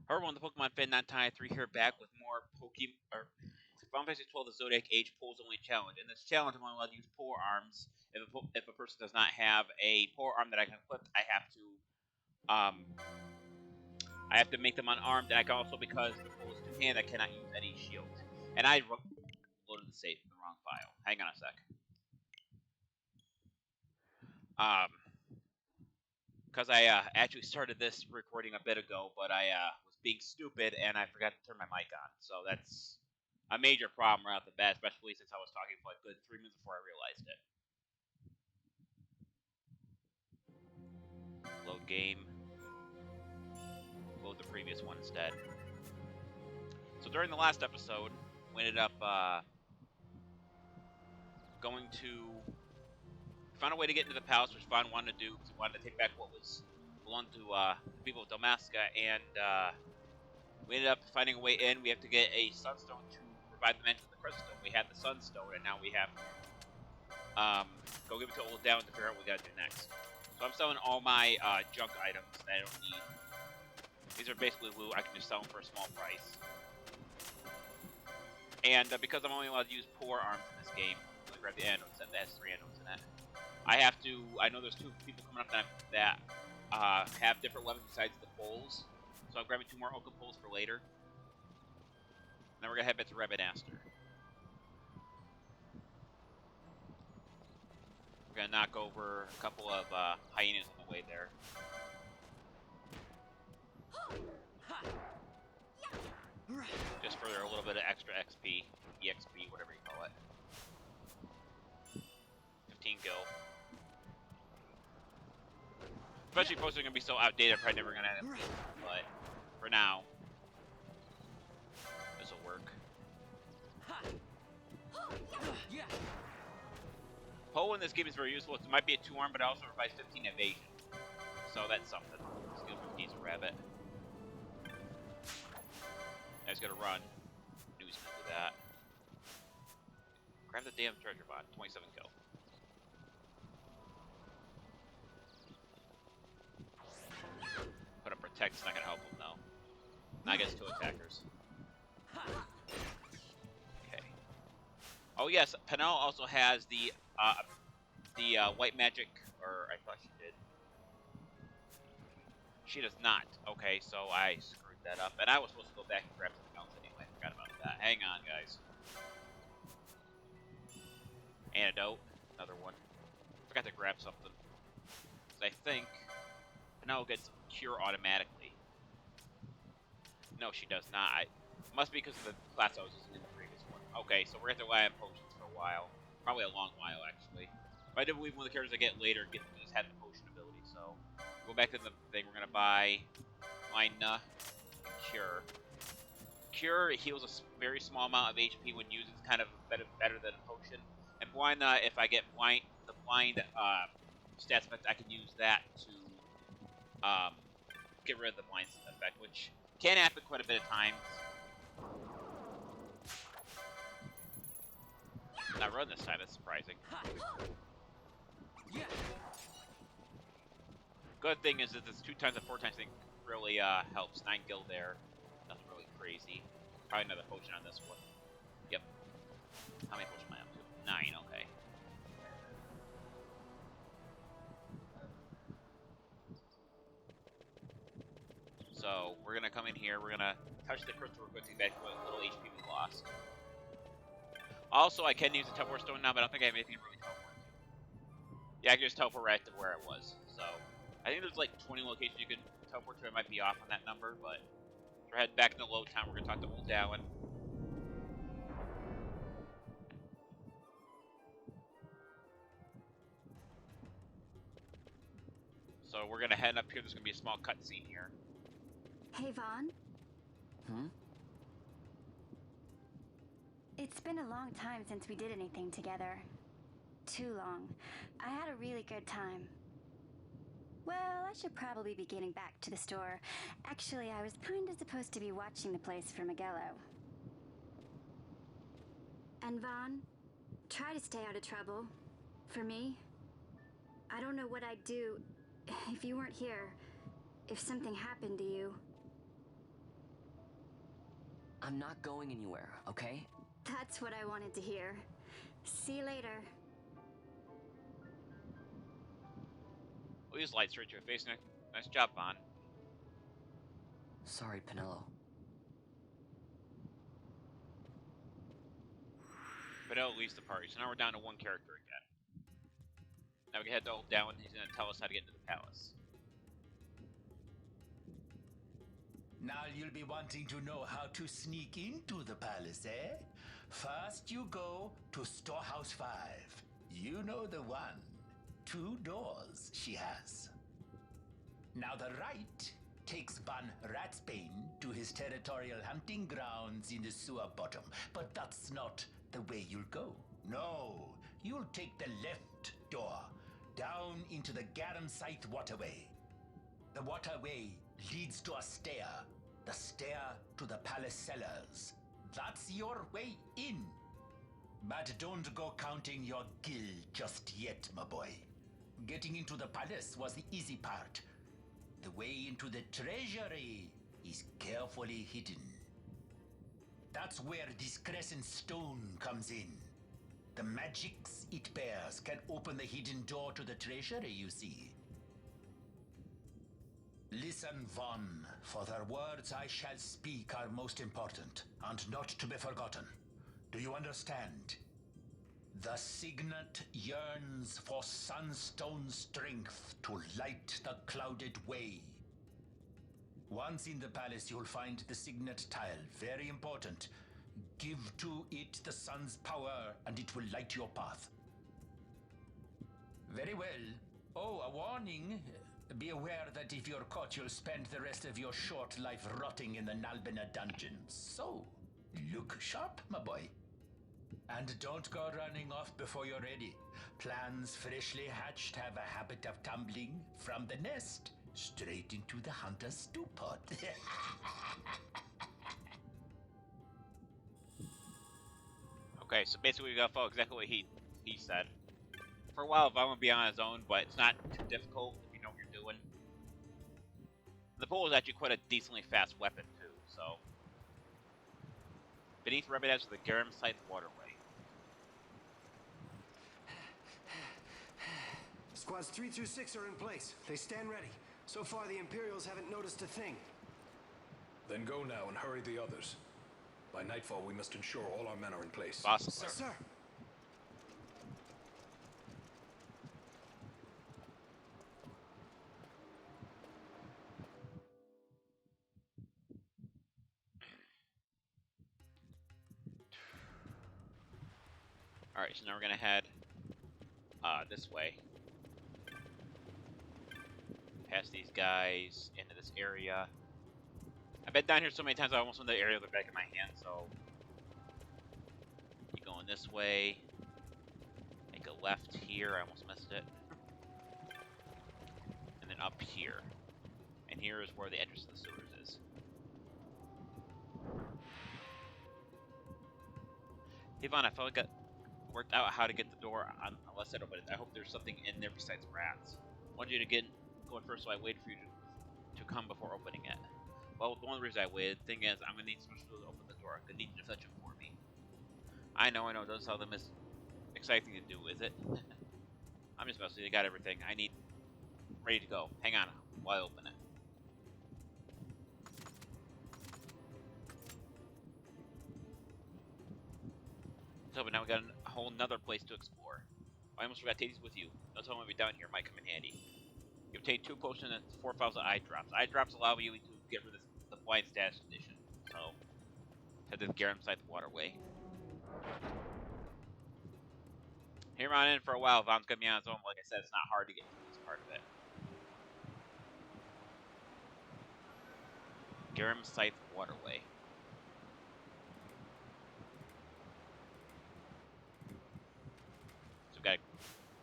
However, when the Pokemon Fan 993 here back with more Pokemon or Final Fantasy 12 the Zodiac Age Pulls Only Challenge. In this challenge, I'm only allowed to use poor arms. If a person does not have a poor arm that I can equip, um I have to make them unarmed, and I can also, because the pull is two hand, I cannot use any shield. And I loaded the save in the wrong file. Hang on a sec. Because I actually started this recording a bit ago, but I was being stupid and I forgot to turn my mic on. So that's a major problem right off the bat, especially since I was talking for like good 3 minutes before I realized it. Load game. Load the previous one instead. So during the last episode, we ended up going to found a way to get into the palace, which Vaughn wanted to do because he wanted to take back what was belonged to the people of Damaska, and we ended up finding a way in. We have to get a sunstone to revive the man with the Crescent Stone. We had the sunstone, and now we have to go give it to Old Dalan to figure out what we gotta do next. So I'm selling all my junk items that I don't need. These are basically loot. I can just sell them for a small price. And because I'm only allowed to use poor arms in this game, I'm gonna grab the antidote set that has 3 antidotes in it. I know there's 2 people coming up that have different weapons besides the poles. So I'm grabbing 2 more Oka poles for later. And then we're gonna head back to Rebanaster. We're gonna knock over a couple of hyenas on the way there. Just for a little bit of extra XP, EXP, whatever you call it. 15 gil. Especially posts are gonna be so outdated, I'm probably never gonna end up using them, but for now, this will work. Poe in this game is very useful. It might be a 2-arm, but it also provides 15 evasion. So that's something. Skill 15 is a rabbit. I just gotta run. Knew he's gonna do that. Grab the damn treasure bot. 27 gil. Put a protect's not gonna help him though. Now I guess 2 attackers. Okay. Oh yes, Penel also has the white magic, or I thought she did. She does not. Okay, so I screwed that up, and I was supposed to go back and grab something else anyway. Forgot about that. Hang on, guys. Antidote, another one. Forgot to grab something. Because I think Penel gets cure automatically. No, she does not. It must be because of the class I was using in the previous one. Okay, so we're going to rely on potions for a while. Probably a long while, actually. But I do believe one of the characters I get later just had the potion ability, so... Go back to the thing, we're going to buy Lina and Cure. Cure heals a very small amount of HP when used. It's kind of better than a potion. And Blina, if I get the blind stats effect, I can use that to get rid of the blind effect, which can happen quite a bit of times. Not run this time, that's surprising. Good thing is that this 2 times and 4 times thing really helps. 9 gil there. Nothing really crazy. Probably another potion on this one. Yep. How many potions am I up to? 9, okay. So, we're gonna come in here, we're gonna touch the crystal real quick to get back to what little HP we lost. Also, I can use the teleport stone now, but I don't think I have anything to really teleport to. Yeah, I can just teleport right to where I was, so... I think there's like 20 locations you can teleport to. I might be off on that number, but we're heading back into Low Town. We're gonna talk to Old Dalan. So we're gonna head up here. There's gonna be a small cutscene here. Hey, Vaughn. Hmm? It's been a long time since we did anything together. Too long. I had a really good time. Well, I should probably be getting back to the store. Actually, I was kinda supposed to be watching the place for Miguelo. And Vaughn, try to stay out of trouble. For me. I don't know what I'd do if you weren't here. If something happened to you. I'm not going anywhere, okay? That's what I wanted to hear. See you later. We'll use light straight to your face. Nice job, Vaughn. Sorry, Penelo. Fidel leaves the party, so now we're down to one character again. Now we can head to Old Dalan. He's going to tell us how to get into the palace. Now you'll be wanting to know how to sneak into the palace, eh? First you go to Storehouse 5. You know the one. 2 doors she has. Now the right takes Ban Ratsbane to his territorial hunting grounds in the sewer bottom. But that's not the way you'll go. No, you'll take the left door, down into the Garamsite waterway. The waterway leads to a stair. The stair to the palace cellars. That's your way in. But don't go counting your gil just yet, my boy. Getting into the palace was the easy part. The way into the treasury is carefully hidden. That's where this Crescent Stone comes in. The magics it bears can open the hidden door to the treasury, you see. Listen, Vaughn, for the words I shall speak are most important, and not to be forgotten. Do you understand? The Signet yearns for sunstone strength to light the clouded way. Once in the palace, you'll find the Signet tile, very important. Give to it the sun's power, and it will light your path. Very well. Oh, a warning. Be aware that if you're caught, you'll spend the rest of your short life rotting in the Nalbina dungeons. So, look sharp, my boy. And don't go running off before you're ready. Plans freshly hatched have a habit of tumbling from the nest straight into the hunter's stew pot. Okay, so basically we gotta follow exactly what he said. For a while, Vaughn will be on his own, but it's not too difficult if you know what you're doing. The pole is actually quite a decently fast weapon too, so. Beneath Remedies is the Garamsite waterway. Squads 3 through 6 are in place. They stand ready. So far, the Imperials haven't noticed a thing. Then go now and hurry the others. By nightfall, we must ensure all our men are in place. Awesome. Sir. Alright, so now we're gonna head this way. Past these guys, into this area. I've been down here so many times I almost went the area of the back of my hand, so keep going this way. Make a left here, I almost missed it. And then up here. And here is where the entrance to the sewers is. Hey Vaughn, I felt like I worked out how to get the door on unless I open it. I hope there's something in there besides rats. I wanted you to get going first, so I waited for you to come before opening it. Well, one of the reasons I waited, thing is, I'm gonna need some tools to open the door. I'm gonna need you to fetch them for me. I know, it doesn't sound the exciting thing to do, is it? I'm just messing with you, I got everything I need ready to go. Hang on while I open it. So, but now we got a whole nother place to explore. I almost forgot to take these with you. No telling what we down here might come in handy. You obtain 2 potions and 4 files of eye drops. Eye drops allow you to get rid of the blind status condition. So, head to the Garamsite waterway. Here on in for a while. Vaughn's gonna be on his own. Like I said, it's not hard to get through this part of it. Garamsite waterway. So we've got a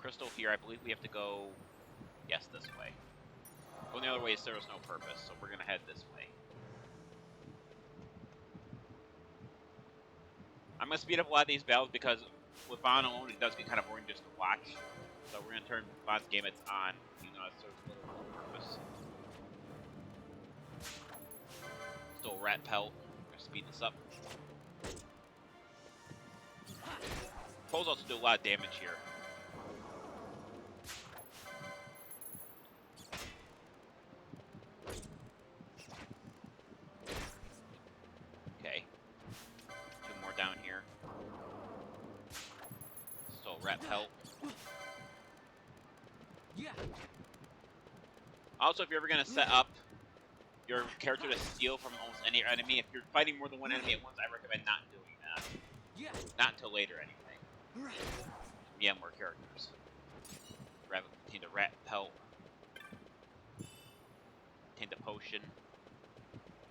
crystal here. I believe we have to go, yes, this way. Going the other way serves no purpose, so we're gonna head this way. I'm gonna speed up a lot of these battles because with Vaughn alone, it does get kind of boring just to watch. So we're gonna turn Vaughn's game it's on, even though it serves little purpose. Still rat pelt. There's speed this up. Poles also do a lot of damage here. Okay. 2 more down here. Still rep help. Also, if you're ever going to set up your character to steal from almost any enemy, if you're fighting more than one enemy at once, I recommend not doing that. Not until later, anyway. Yeah, more characters. Grab contain the rat pelt. Contain the potion.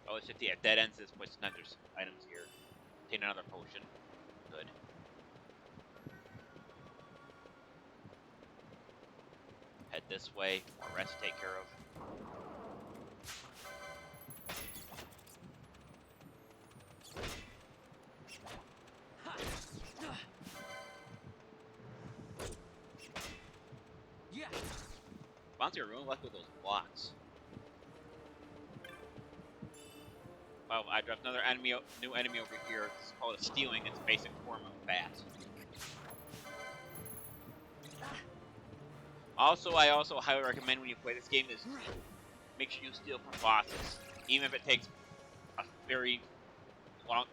Oh, it's 50 at dead ends this place. Sometimes there's items here. Contain another potion. Good. Head this way. More rest to take care of. Bouncy are really lucky with those blocks. Well, I dropped another enemy, new enemy over here. It's called a stealing. It's a basic form of bat. Also, I also highly recommend when you play this game is make sure you steal from bosses, even if it takes a very long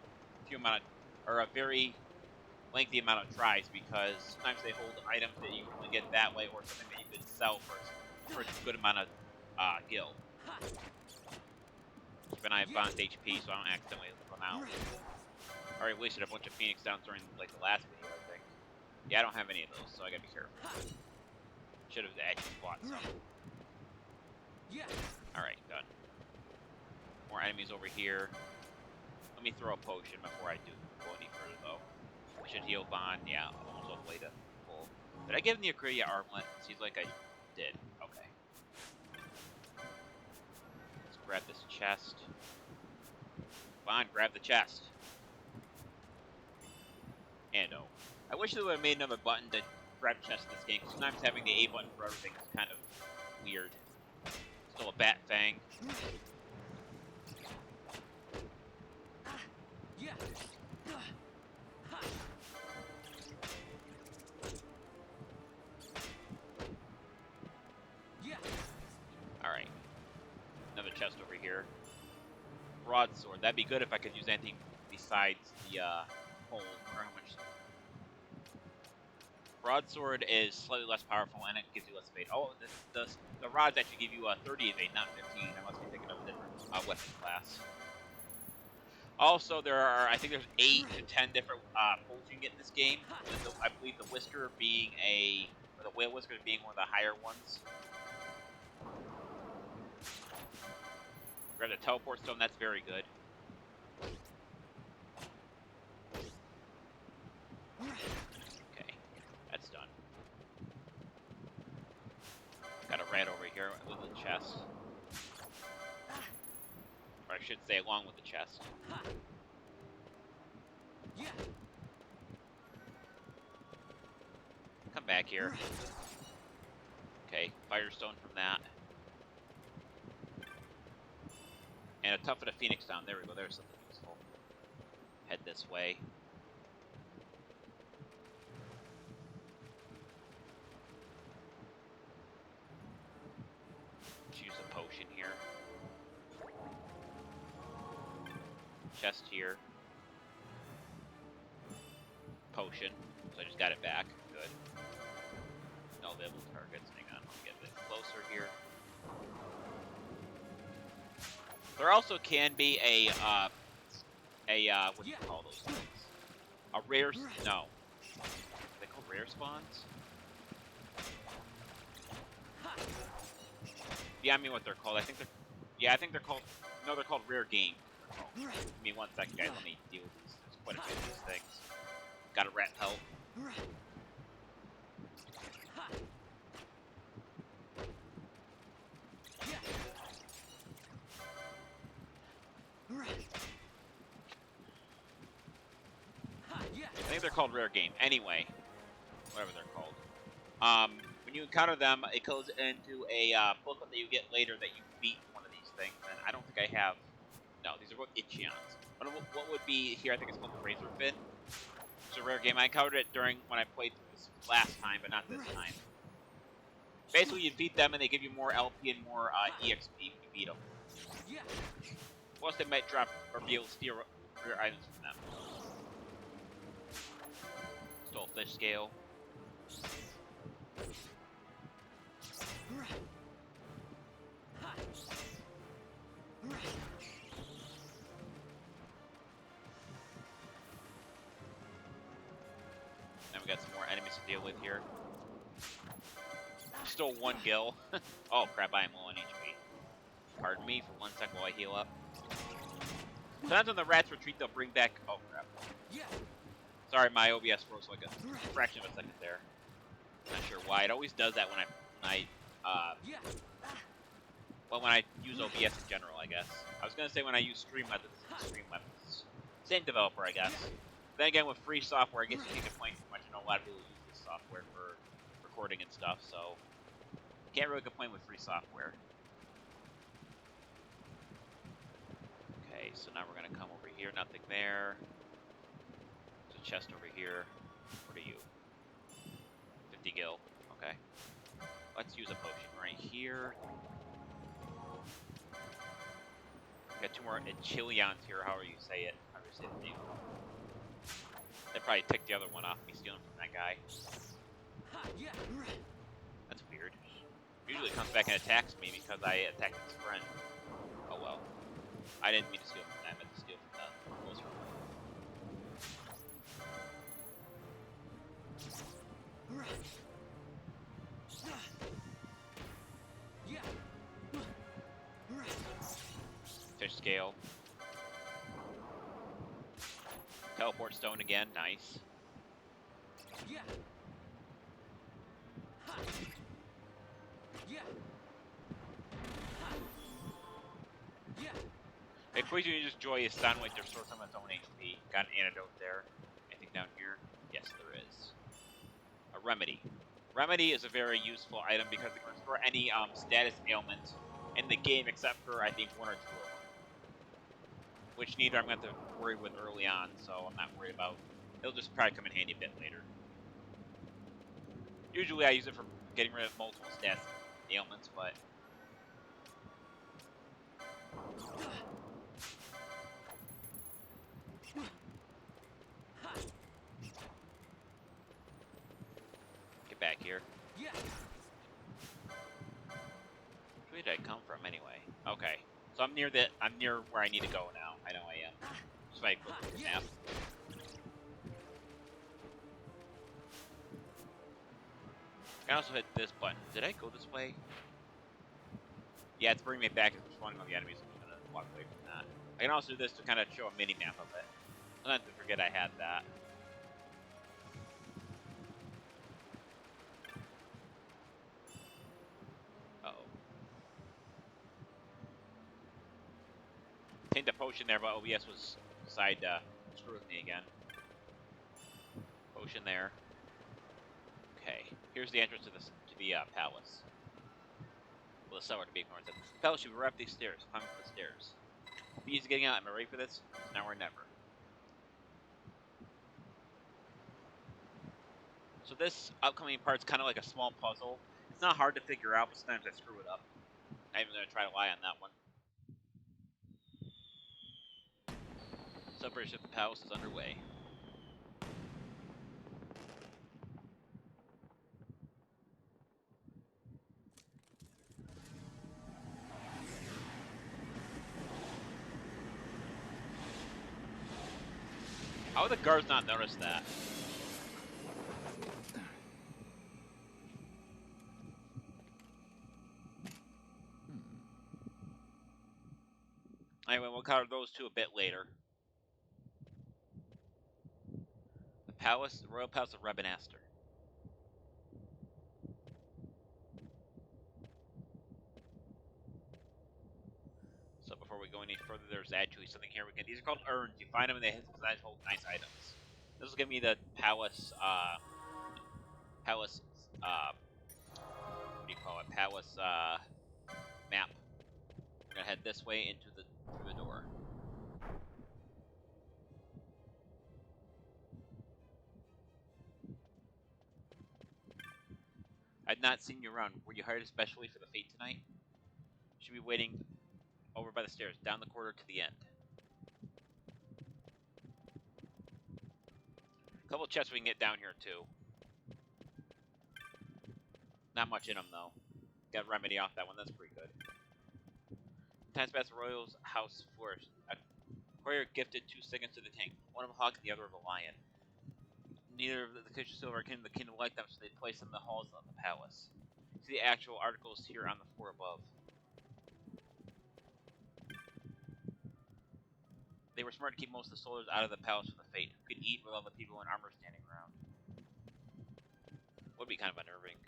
or a very lengthy amount of tries, because sometimes they hold items that you can only get that way, or something that you could sell for a good amount of gil. Keep an eye on Bond's HP so I don't accidentally run out. I already wasted a bunch of Phoenix Downs during like the last video, I think. Yeah, I don't have any of those, so I gotta be careful. Should have actually bought some. Alright, done. More enemies over here. Let me throw a potion before I do go any further, though. I should heal Bond. Yeah, almost all the way to full. Did I give him the Acrelia armlet? Seems like I did. Okay. Let's grab this chest. Bond, grab the chest. And oh. I wish they would have made another button to grab chest in this game, because sometimes having the A button for everything is kind of weird. Still a bat fang. Alright. Another chest over here. Broadsword. That'd be good if I could use anything besides the pole. Or how much. Broadsword is slightly less powerful and it gives you less evade. Oh, the rods actually give you 30 evade, not 15. I must be thinking of a different weapon class. Also, there are, I think there's 8 to 10 different pulls you can get in this game. With I believe the Whisker being or the Whale Whisker being one of the higher ones. Grab the Teleport Stone, that's very good. Okay, that's done. Got a rat over here with the chest. Or I should say along with the chest. Come back here. Okay, Firestone from that. And a Tuft of the Phoenix down. There we go, there's something useful. Head this way. Use a potion here. Chest here. Potion. So I just got it back. Good. No available targets. Hang on, let me get a bit closer here. There also can be a what do you call those things? A rare, no. Are they called rare spawns? Yeah, I mean what they're called. I think they're called, no, they're called rare game. Give me 1 second, guys, let me deal with these. There's quite a few of these things. Got a rat pelt. I think they're called rare game. Anyway, whatever they're called. When you encounter them, it goes into a booklet that you get later that you beat one of these things. And I don't think I have. No, these are both Ichions. What would be here? I think it's called the Razor Fin. It's a rare game. I covered it during when I played this last time, but not this time. Basically, you beat them and they give you more LP and more EXP when you beat them. Plus, they might drop or be able to steal rare items from them. Stole fish scale. Now we got some more enemies to deal with here. Stole one gil. Oh crap, I am low on HP. Pardon me for 1 sec while I heal up. Sometimes when the rats retreat, they'll bring back... Oh crap. Sorry, my OBS froze like a fraction of a second there. Not sure why. It always does that when when I use OBS in general, I guess. I was gonna say when I use Stream Weapons. Same developer, I guess. Then again, with free software, I guess you can't complain too much. I know a lot of people use this software for recording and stuff, so can't really complain with free software. Okay, so now we're gonna come over here. Nothing there. There's a chest over here. What are you? 50 gil. Okay. Let's use a potion right here. Got two more Enchilions here, however you say it. However you say the name. They probably ticked the other one off me stealing from that guy. That's weird. Usually it comes back and attacks me because I attacked his friend. Oh well. I didn't mean to steal from that, I meant to steal from the closer one. Fish scale. Teleport stone again, nice. It quickly you just joy is stun with their source on its own HP. Got an antidote there. Anything down here? Yes, there is. A remedy. Remedy is a very useful item because it can restore any status ailment in the game except for I think one or two of them. Which neither I'm going to have to worry with early on, so I'm not worried about. It'll just probably come in handy a bit later. Usually I use it for getting rid of multiple status ailments, but... Get back here. Where did I come from anyway? Okay. So I'm near where I need to go now. I know I am. Just like look at the map. I can also hit this button. Did I go this way? Yeah, it's bringing me back and spawning on the enemies. I'm just gonna walk away from that. I can also do this to kind of show a mini map of it. Sometimes I forget I had that. Tamed a potion there, but OBS was decided to screw with me again. Potion there. Okay, here's the entrance to the palace. Well, the cellar to be ignored. The palace should be right up these stairs. Climb up the stairs. Be easy getting out. Am I ready for this? It's now or never. So this upcoming part's kind of like a small puzzle. It's not hard to figure out, but sometimes I screw it up. I'm even gonna try to lie on that one. Celebration of the palace is underway. How would the guards not notice that? Anyway, we'll cover those two a bit later. The Royal Palace of Rebanaster. So before we go any further, there's actually something here we can. These are called urns. You find them and they hold nice items. This will give me the palace. What do you call it? Palace map. We're gonna head this way into through the door. I've not seen you around. Were you hired especially for the fate tonight? Should be waiting over by the stairs, down the corridor to the end. A couple of chests we can get down here too. Not much in them though. Got remedy off that one. That's pretty good. Times past the Royal's house flourished. A courier gifted 2 seconds to the king. One of a hawk and the other of a lion. Neither of the kitchen silver king the kingdom liked them, so they placed them in the halls of the palace. See the actual articles here on the floor above. They were smart to keep most of the soldiers out of the palace for the fate. Who could eat with all the people in armor standing around? Would be kind of unnerving.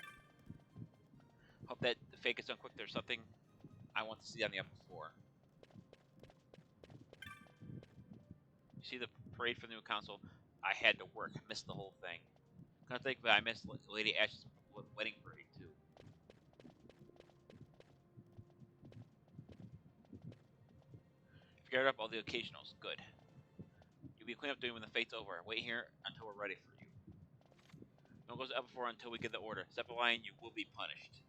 Hope that the fate gets done quick. There's something I want to see on the upper floor. You see the parade for the new council? I had to work. I missed the whole thing. Can't think, but I missed Lady Ash's wedding parade too. Figured up all the occasionals. Good. You'll be cleaning up duty when the fate's over. Wait here until we're ready for you. No one goes up before until we get the order. Step a line, you will be punished.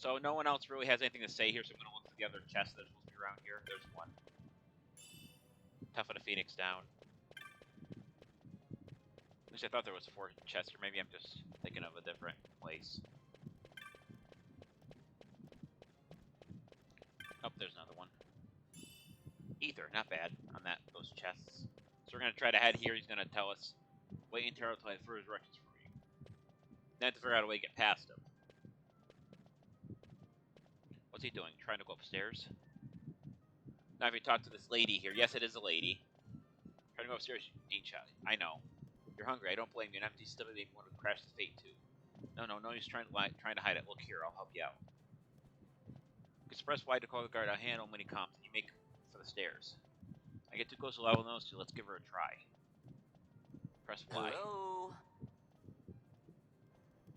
So no one else really has anything to say here, so I'm going to look for the other chests that are supposed to be around here. There's one. Toughen a phoenix down. At least I thought there was 4 chests, or maybe I'm just thinking of a different place. Oh, there's another one. Ether, not bad on those chests. So we're going to try to head here. He's going to tell us, wait until I have further directions for you. Then have to figure out a way to get past him. What's he doing? Trying to go upstairs? Now if you talk to this lady here, yes it is a lady. Trying to go upstairs, you ain't shy. I know. You're hungry, I don't blame you. An empty stomach made me want to crash the fate too. No, he's trying to hide it. Look here, I'll help you out. You can press Y to call the guard. I'll handle him when he comes. And you make for the stairs. I get too close to level nose, so let's give her a try. Press Y. Hello?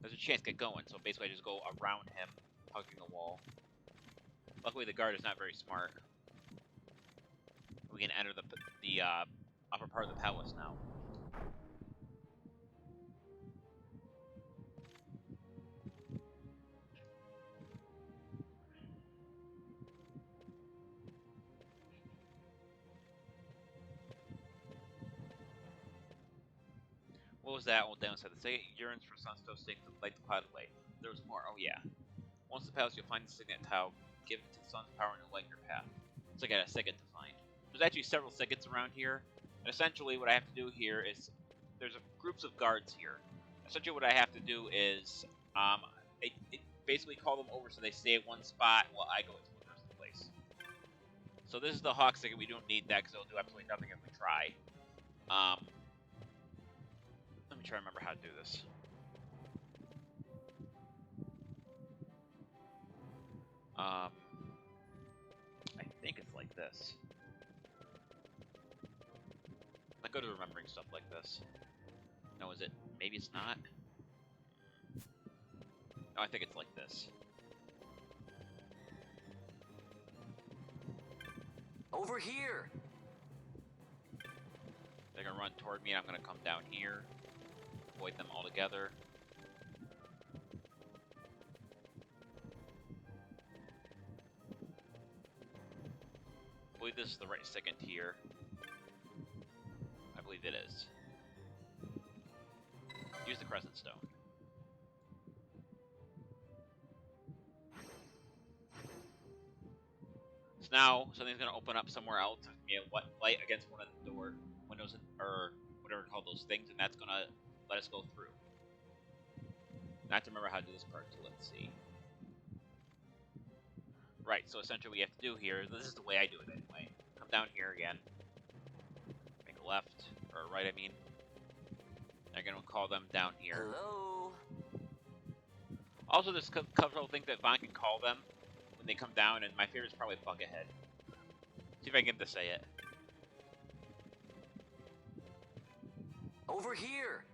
There's a chance to get going, so basically I just go around him, hugging the wall. Luckily the guard is not very smart. We can enter the upper part of the palace now. What was that? Old Dalan said. The Zodiac yearns for sunstone stakes to light the cloud away. There was more. Oh yeah. Once in the palace, you'll find the signet tile. Give it to the sun's power and it'll light your path. So I got a signet to find. There's actually several signets around here. And essentially what I have to do here is... There's groups of guards here. Essentially what I have to do is... basically call them over so they stay at one spot while I go explore the rest of the place. So this is the Hawk signet. We don't need that because it'll do absolutely nothing if we try. Let me try to remember how to do this. I think it's like this. I go to remembering stuff like this. No, is it? Maybe it's not. No, I think it's like this. Over here! They're gonna run toward me and I'm gonna come down here. Avoid them altogether. I believe this is the right second here. I believe it is. Use the Crescent Stone. So now something's gonna open up somewhere else. Yeah, what light against one of the windows or whatever you call those things, and that's gonna let us go through. I have to remember how to do this part, so let's see. Right, so essentially what you have to do here, this is the way I do it anyway. Come down here again. Make a left, or right I mean. They're gonna call them down here. Hello? Also, there's a couple of things that Vaughn can call them when they come down, and my favorite is probably Buckethead. See if I can get him to say it. Over here!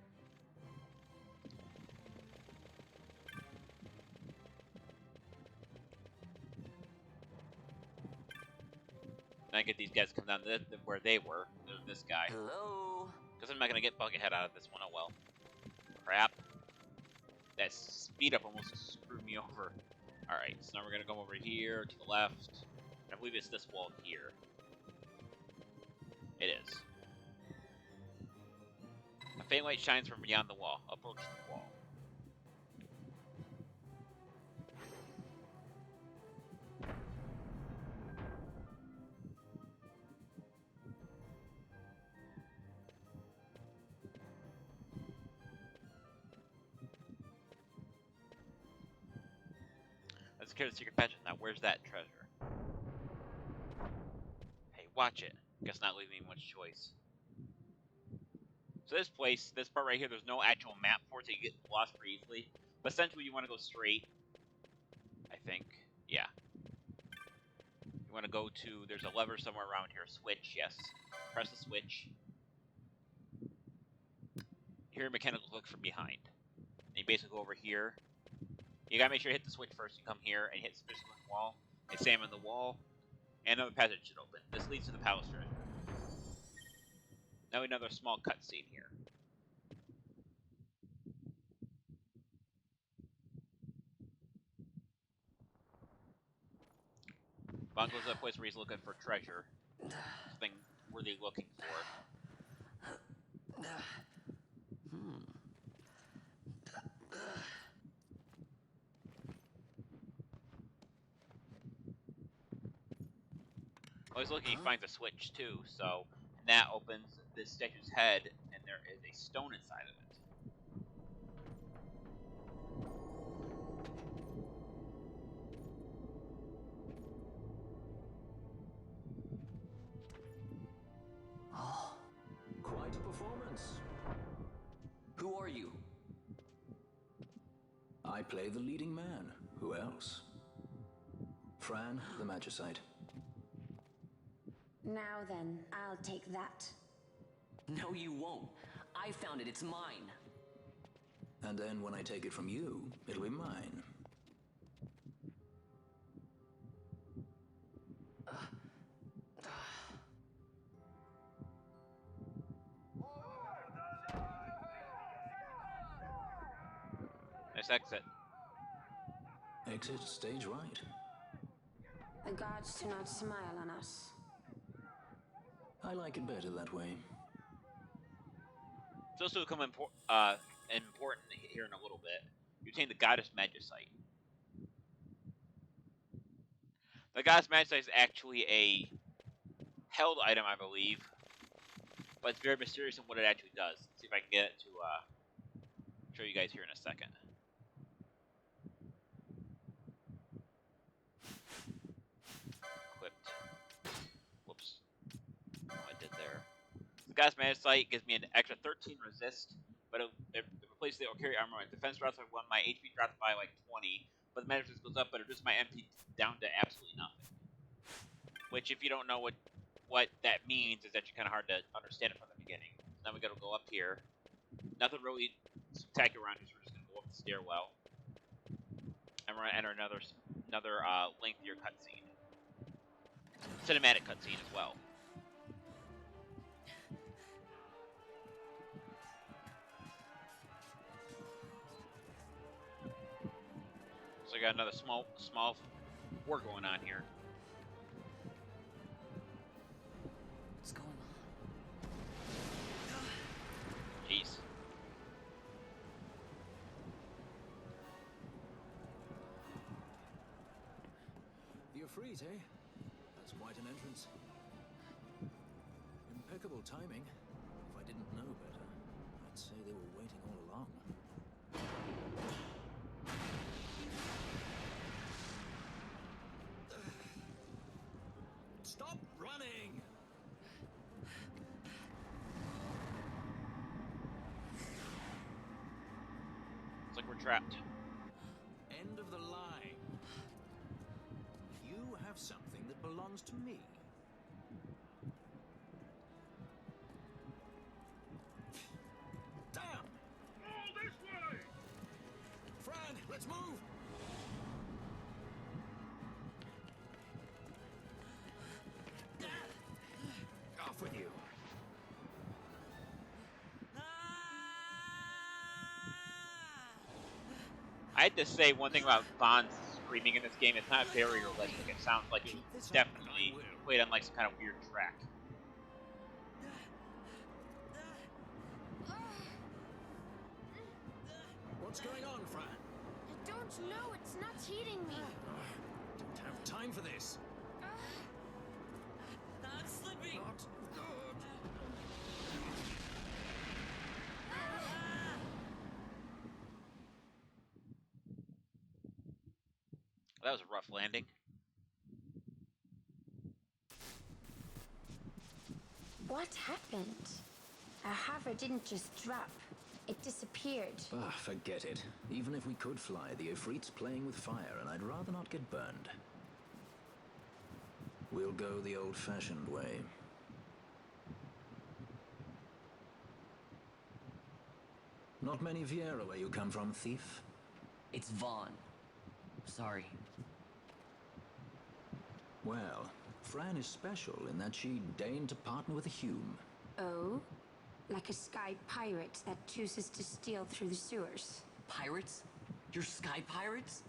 And I get these guys to come down where they were. There's this guy. Hello? Because I'm not gonna get Buckethead out of this one. Oh well. Crap. That speed up almost screwed me over. Alright, so now we're gonna go over here to the left. I believe it's this wall here. It is. A faint light shines from beyond the wall. Approach the wall. Let's secure the secret passage. Now, where's that treasure? Hey, watch it. Guess not leaving me much choice. So this place, this part right here, there's no actual map for it, so you get lost pretty easily. But essentially, you want to go straight. I think. Yeah. You want to go to, there's a lever somewhere around here. Switch, yes. Press the switch. Hear a mechanical click from behind. And you basically go over here. You gotta make sure you hit the switch first. You come here and hit the wall. Examine the wall. And another passage should open. This leads to the palace treasure. Now another small cutscene here. Bond goes to a place where he's looking for treasure. Something worthy looking for. While he's looking, he finds a switch too, so and that opens this statue's head, and there is a stone inside of it. Oh, quite a performance. Who are you? I play the leading man. Who else? Fran, the Magicite. Now then, I'll take that. No, you won't. I found it. It's mine. And then when I take it from you, it'll be mine. Nice exit. Exit stage right. The gods do not smile on us. I like it better that way. It's also become important here in a little bit. You obtain the Goddess Magicite. The Goddess Magicite is actually a held item, I believe, but it's very mysterious in what it actually does. Let's see if I can get it to show you guys here in a second. Equipped. Whoops. I did there. The Goddess Magicite gives me an extra 13 resist, but it replaces the carry armor. My defense drops by 1, my HP drops by like 20, but the magic resist goes up, but it reduces my MP down to absolutely nothing. Which, if you don't know what that means, is actually kind of hard to understand it from the beginning. Now we gotta go up here. Nothing really spectacular around here, so we're just gonna go up the stairwell. And we're gonna enter another lengthier cutscene. Cinematic cutscene as well. So I got another small war going on here. What's going on? Jeez. You're freeze, eh? That's quite an entrance. Impeccable timing. If I didn't know better, I'd say they were waiting all along. Stop running! It's like we're trapped. End of the line. You have something that belongs to me. Damn! All this way! Fran, let's move! Off with you. I had to say one thing about Vaughn's screaming in this game. It's not very realistic. It sounds like it was definitely played on like some kind of weird track. What's going on, Fran? I don't know. It's not heating me. Don't have time for this. I'm slipping. Not good. That was a rough landing. What happened? Our hover didn't just drop. It disappeared. Ah, forget it. Even if we could fly, the Ifrit's playing with fire, and I'd rather not get burned. We'll go the old-fashioned way. Not many Viera where you come from, thief? It's Vaughn. Sorry. Well, Fran is special in that she deigned to partner with a Hume. Oh? Like a sky pirate that chooses to steal through the sewers. Pirates? You're sky pirates?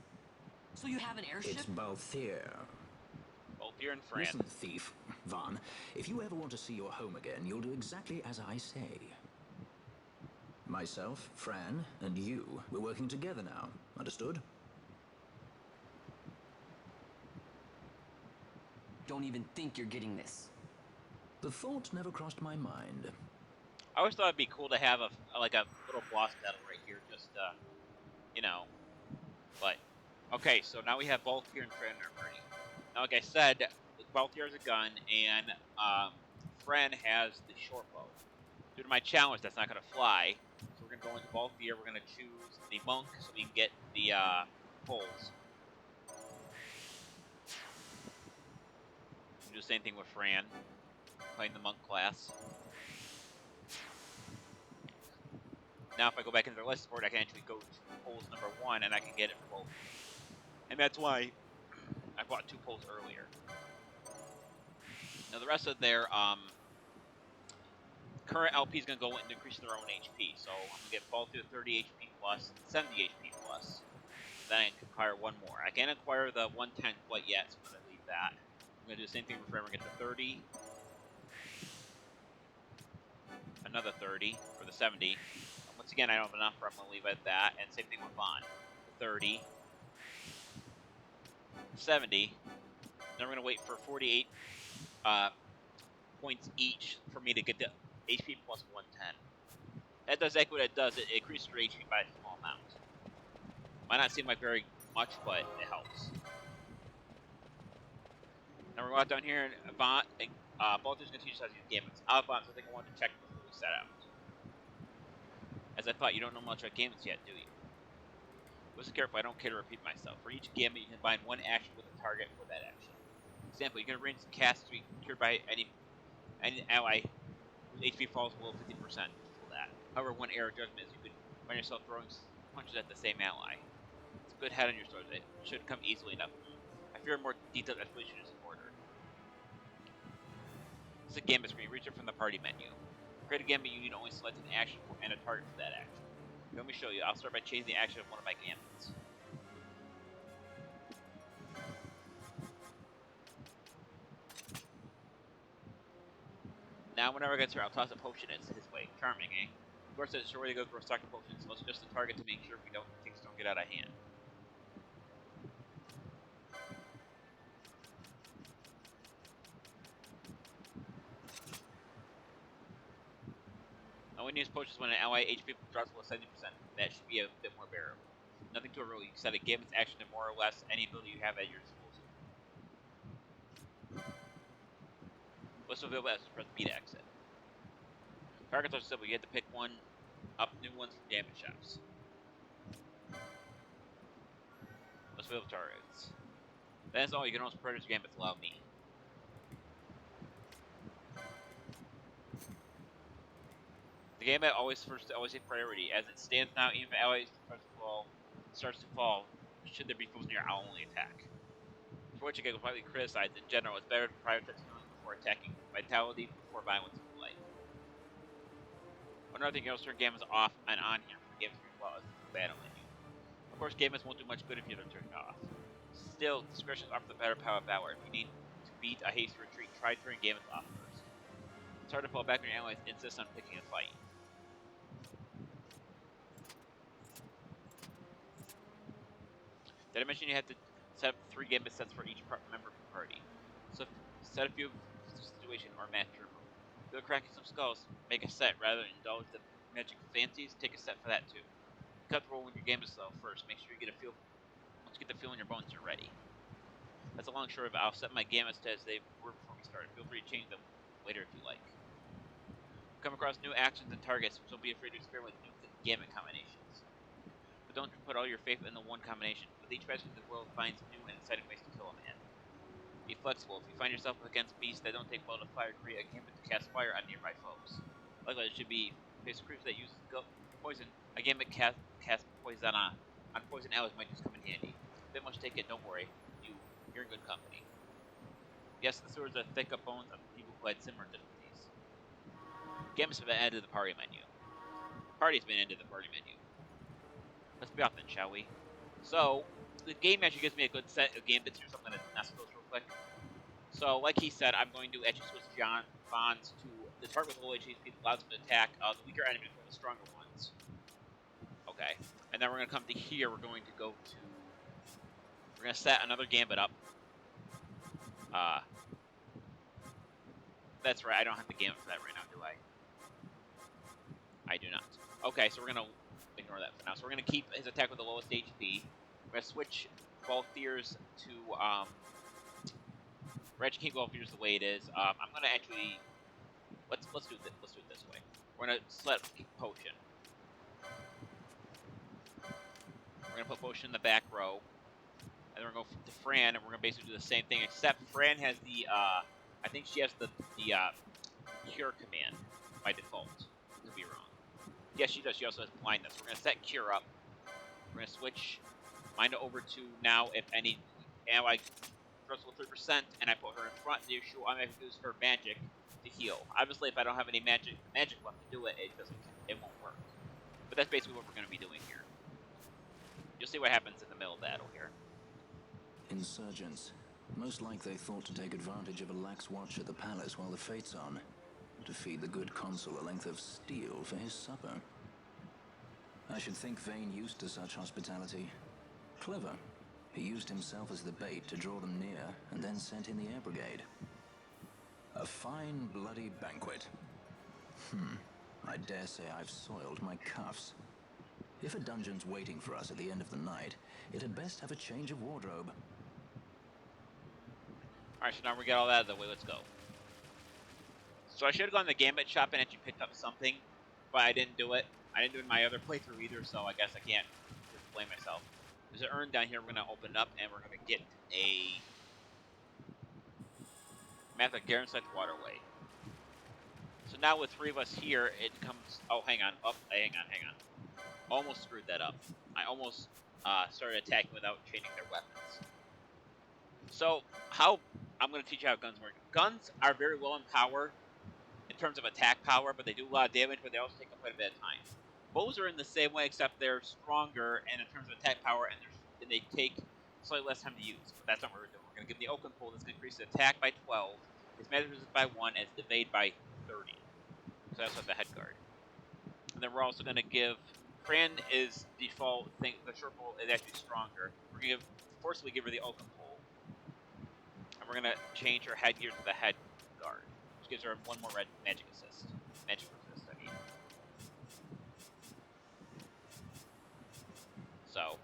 So you have an airship? It's Balthier. Balthier and Fran. Listen, thief. Vaughn, if you ever want to see your home again, you'll do exactly as I say. Myself, Fran, and you, we're working together now. Understood? Don't even think you're getting this. The thought never crossed my mind. I always thought it'd be cool to have a little boss battle right here, just you know. But okay, so now we have Balthier and Fran are ready. Now, like I said, Balthier has a gun, and Fran has the short bow. Due to my challenge, that's not going to fly. So we're going to go into Balthier. We're going to choose the monk so we can get the poles. Do the same thing with Fran, playing the monk class. Now, if I go back into the list board, I can actually go to poles number 1, and I can get it for both. And that's why I bought 2 poles earlier. Now, the rest of their current LP is going to go into increasing their own HP. So I'm going to get Balthier 30 HP plus, 70 HP plus. Then I can acquire one more. I can't acquire the 110 quite yet, so I'm going to leave that. I'm going to do the same thing with Fran. We're going to get the 30. Another 30 for the 70. Once again, I don't have enough, I'm going to leave it at that. And same thing with Vaughn. 30. 70. Then we're going to wait for 48 points each for me to get the HP plus 110. That does exactly what it does. It increases your HP by a small amount. Might not seem like very much, but it helps. Now we're going to go down here, and Baltier's going to teach us how to use gambits. Alphonse, I think I wanted to check before we set out. As I thought, you don't know much about gambits yet, do you? Listen carefully, I don't care to repeat myself. For each gambit, you can combine one action with a target for that action. For example, you can arrange the cast to be cured by any ally whose HP falls below 50% for that. However, one error of judgment is you could find yourself throwing punches at the same ally. It's a good head on your sword. It should come easily enough. I fear a more detailed explanation is in order. This is a gambit screen. Reach it from the party menu. To create a gambit, you need only select an action and a target for that action. Let me show you. I'll start by changing the action of one of my gambits. Now, whenever I get here, I'll toss a potion. It's his way. Charming, eh? Of course, it's sure way to go for a stock of potions, so it's just a target to make sure things don't get out of hand. I only use potions when an ally HP drops below 70%. That should be a bit more bearable. Nothing to a rule. You can set a gambit's action to more or less any ability you have at your disposal. What's available as press B to exit. Targets are simple. You have to pick new ones from gambit shops. What's available targets. That's all. You can also purchase gambits. Allow me. The gambit always take priority. As it stands now, even if allies starts to fall, should there be foes near, I'll only attack. For which I get completely criticized. In general, it's better to prioritize healing before attacking, vitality before violence and life. One other thing, you also turn gambits off and on here for gambits as well as the battle menu. course, gamers won't do much good if you don't turn it off. Still, discretion is often the better power of valor. If you need to beat a hasty retreat, try turning gamers off first. It's hard to fall back when your allies insist on picking a fight. Did I mention you have to set up 3 gambit sets for each member of the party? So set a few situation or match your move. If you're cracking some skulls, make a set rather than indulge the magic fancies. Take a set for that too. Cut the roll when your game is slow first. Make sure you get a feel. Once you get the feel in your bones, you're ready. That's a long short of it. I'll set my gamut as they were before we started. Feel free to change them later if you like. Come across new actions and targets, so don't be afraid to experiment with new gamut combinations. But don't put all your faith in the one combination. With each passage, the world finds new and exciting ways to kill a man. Be flexible. If you find yourself against beasts that don't take well to fire, create a gambit to cast fire on nearby foes. Likewise, it should be face creatures that use poison. A gambit cast poison on poison arrows might just come in handy. If they must take it, don't worry. You're in good company. Yes, the swords are thick of bones of people who had similar difficulties. Gambits have been added to the party menu. Party's been added to the party menu. Let's be off then, shall we? So, the game actually gives me a good set of gambits here, so I'm going to ask those real quick. So, like he said, I'm going to actually switch bonds to the target with low HP allows them to attack the weaker enemies with the stronger ones. Okay. And then we're going to come to here, we're going to go to... We're going to set another gambit up. That's right, I don't have the gambit for that right now, do I? I do not. Okay, so we're going to ignore that for now. So we're going to keep his attack with the lowest HP. We're going to switch Balthiers to, we're actually keep Balthiers the way it is. I'm going to actually, let's do it this way. We're going to select Potion. We're going to put Potion in the back row. And then we're going to go to Fran, and we're going to basically do the same thing, except Fran has the, I think she has the Cure command by default. Could be wrong. Yes, she does. She also has Blindness. We're going to set Cure up. We're going to switch mine over to now, if any ally thrusts with 3%, and I put her in front, the issue I'm going to use her magic to heal. Obviously, if I don't have any magic left to do it, it won't work. But that's basically what we're going to be doing here. You'll see what happens in the middle of battle here. Insurgents. Most like they thought to take advantage of a lax watch at the palace while the fate's on. To feed the good consul a length of steel for his supper. I should think Vane used to such hospitality. Clever. He used himself as the bait to draw them near, and then sent in the air brigade. A fine bloody banquet. I dare say I've soiled my cuffs. If a dungeon's waiting for us at the end of the night, it had best have a change of wardrobe. Alright, so now we got all that out of the way, let's go. So I should have gone to the Gambit shop and actually picked up something, but I didn't do it. I didn't do it in my other playthrough either, so I guess I can't just blame myself. There's an urn down here we're going to open up, and we're going to get a map of Garenside Waterway. So now with 3 of us here, it comes... Oh, hang on. Oh, hang on. Almost screwed that up. I almost started attacking without changing their weapons. So, I'm going to teach you how guns work. Guns are very low in power, in terms of attack power, but they do a lot of damage, but they also take up quite a bit of time. Bows are in the same way, except they're stronger, and in terms of attack power, and they take slightly less time to use. But that's not what we're doing. We're going to give the Oaken Pole that's going to increase the attack by 12, its magic resistance by 1, and its evade by 30. So that's what the head guard. And then we're also going to give... Fran is default thing. The short pole is actually stronger. We're going to forcibly give her the Oaken Pole. And we're going to change her headgear to the head guard, which gives her 1 more red magic assist. Magic resist, I mean. So,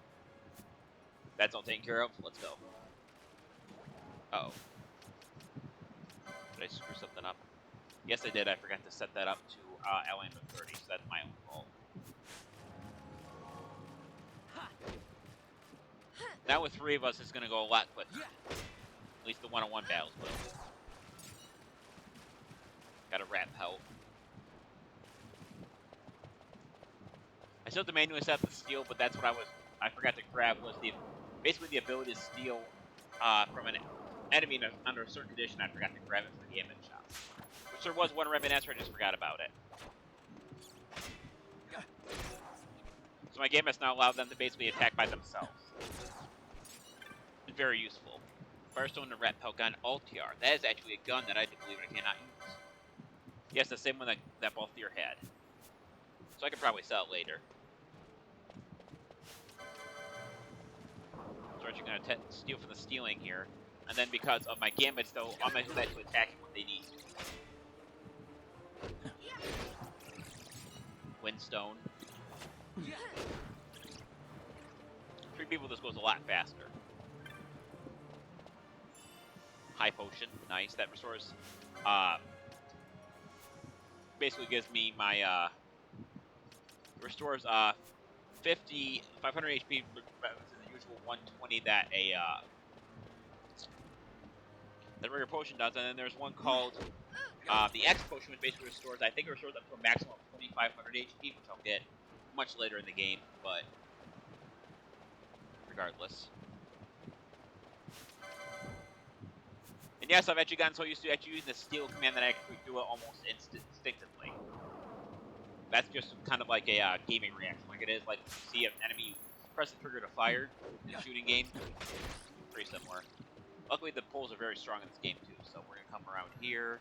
that's all taken care of. Let's go. Uh-oh. Did I screw something up? Yes, I did. I forgot to set that up to LM of 30, so that's my own fault. Now with 3 of us, it's going to go a lot quicker. At least the one-on-one battles will. Got a rat pelt. I still have to manually set up the steal, but that's what I forgot to grab was basically the ability to steal from an enemy under a certain condition. I forgot to grab it for the Gambit shop. Which there was one Revenant, I just forgot about it. So my game has now allowed them to basically attack by themselves. It's very useful. Firestone and Rat Pelt gun Altiar. That is actually a gun that I do believe I cannot use. Yes, the same one that Balthier had. So I could probably sell it later. So I'm going to steal from the stealing here. And then because of my gambits, though, I'm going to actually attacking what they need. Windstone. 3 people, this goes a lot faster. High potion, nice. That restores, basically gives me my, restores 500 HP versus the usual 120 that the regular potion does. And then there's one called the X potion, which basically restores, I think it restores up to a maximum of 2500 HP, which I'll get much later in the game, but regardless. And yes, I've actually gotten so used to actually using the steal command that I actually do it almost instinctively. That's just kind of like a gaming reaction, like it is like you see an enemy press the trigger to fire in a shooting game. Pretty similar. Luckily, the pulls are very strong in this game too, so we're gonna come around here,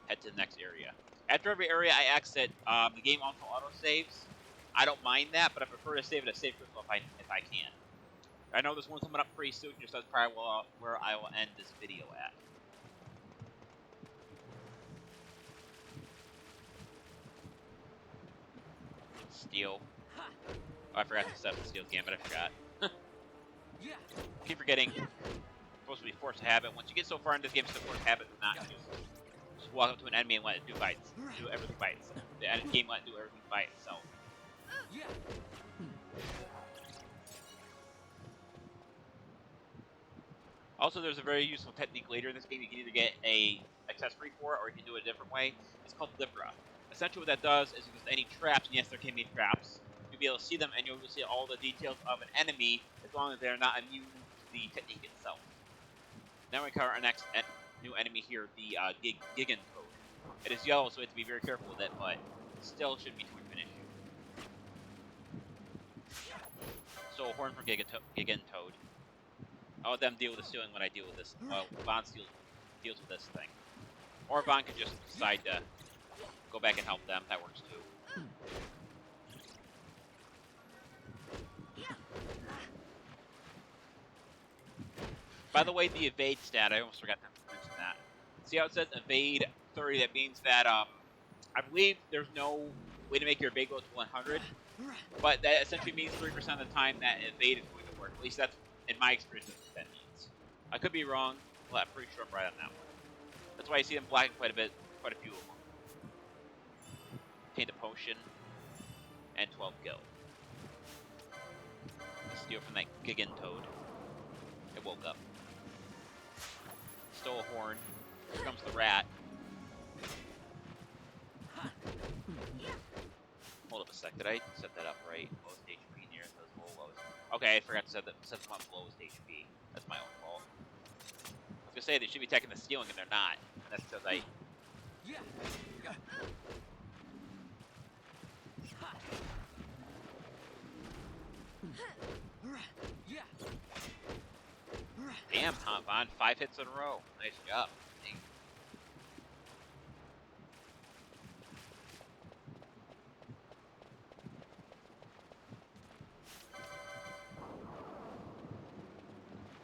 head to the next area. After every area I exit, the game also auto saves. I don't mind that, but I prefer to save it a safe crystal if I can. I know there's one coming up pretty soon, just that's probably where I will end this video at. Steal. Oh, I forgot to set up the steal gambit, I forgot. Keep forgetting. It's supposed to be force habit. Once you get so far into this game, it's a force habit to not just walk up to an enemy and let it do everything by itself. The game let it do everything by itself. Also, there's a very useful technique later in this game. You can either get a accessory for it, or you can do it a different way. It's called Libra. Essentially what that does is if there's any traps, and yes, there can be traps, you'll be able to see them, and you'll see all the details of an enemy, as long as they're not immune to the technique itself. Now we cover our next new enemy here, the Gigan Toad. It is yellow, so we have to be very careful with it, but still shouldn't be too much of an issue. So a horn from Gigan Toad. I'll let them deal with the stealing when I deal with this. Well, Vaughn deals with this thing. Or Vaughn could just decide to go back and help them. That works too. By the way, the evade stat, I almost forgot to mention that. See how it says evade 30? That means that, I believe there's no way to make your evade go to 100. But that essentially means 3% of the time that evade is going to work. At least that's, in my experience, that's what that means. I could be wrong, but I'm pretty sure I'm right on that one. That's why you see them blacking quite a few of them. Obtained a potion, and 12 gil. Steal from that Gigan Toad. It woke up. Stole a horn. Here comes the rat. Hold up a sec, did I set that up right? Lowest HP near those lowest. Okay, I forgot to set them up lowest HP. That's my own fault. I was gonna say they should be attacking the stealing and they're not. And that's because I... Damn, Vaughn, 5 hits in a row. Nice job.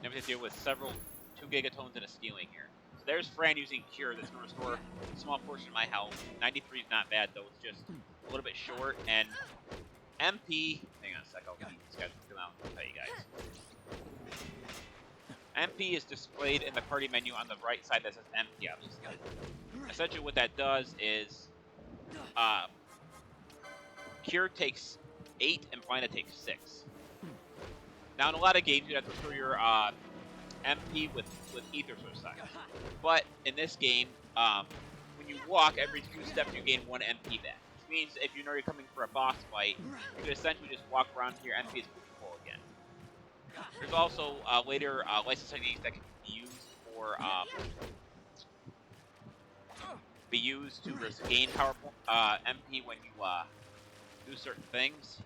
Now we have to deal with 2 gigatones and a stealing here. So there's Fran using Cure that's going to restore a small portion of my health. 93 is not bad though, it's just a little bit short. And MP, hang on a sec, I'll keep these guys come out and tell you guys. MP is displayed in the party menu on the right side that says MP, obviously. Essentially what that does is, Cure takes 8 and Blinded takes 6. Now in a lot of games you have to restore your MP with Ether Suicide. But in this game, when you walk every 2 steps you gain 1 MP back. Which means if you know you're coming for a boss fight, you can essentially just walk around to your MP is full again. There's also later license techniques that can be used to gain power MP when you do certain things.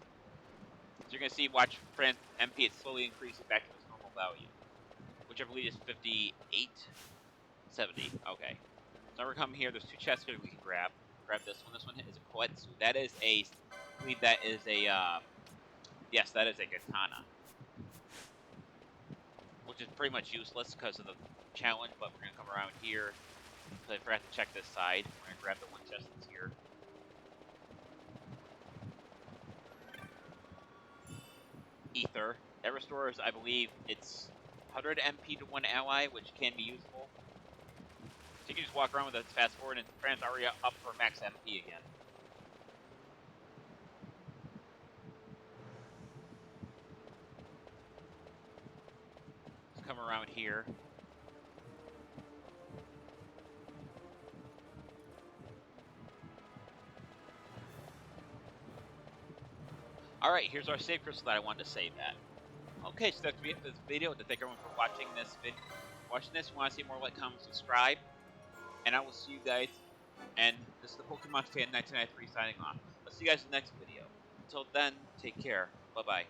So you're gonna see, watch MP, it's slowly increasing back to its normal value, which I believe is 58, 70. Okay. So now we're coming here. There's two chests here we can grab. Grab this one. This one is a koetsu. That is a, I believe that is a, yes, that is a katana, which is pretty much useless because of the challenge. But we're gonna come around here. So I forgot to check this side. We're gonna grab the one chest that's here. Ether. That restores, I believe, it's 100 MP to one ally, which can be useful. So you can just walk around with it, fast forward, and Fran's already up for max MP again. Let's come around here. Alright, here's our save crystal that I wanted to save at. Okay, so that's going to be it for this video. Thank everyone for watching this video. If you want to see more, like, comment, subscribe. And I will see you guys. And this is the Pokemon Fan 1993 signing off. I'll see you guys in the next video. Until then, take care. Bye-bye.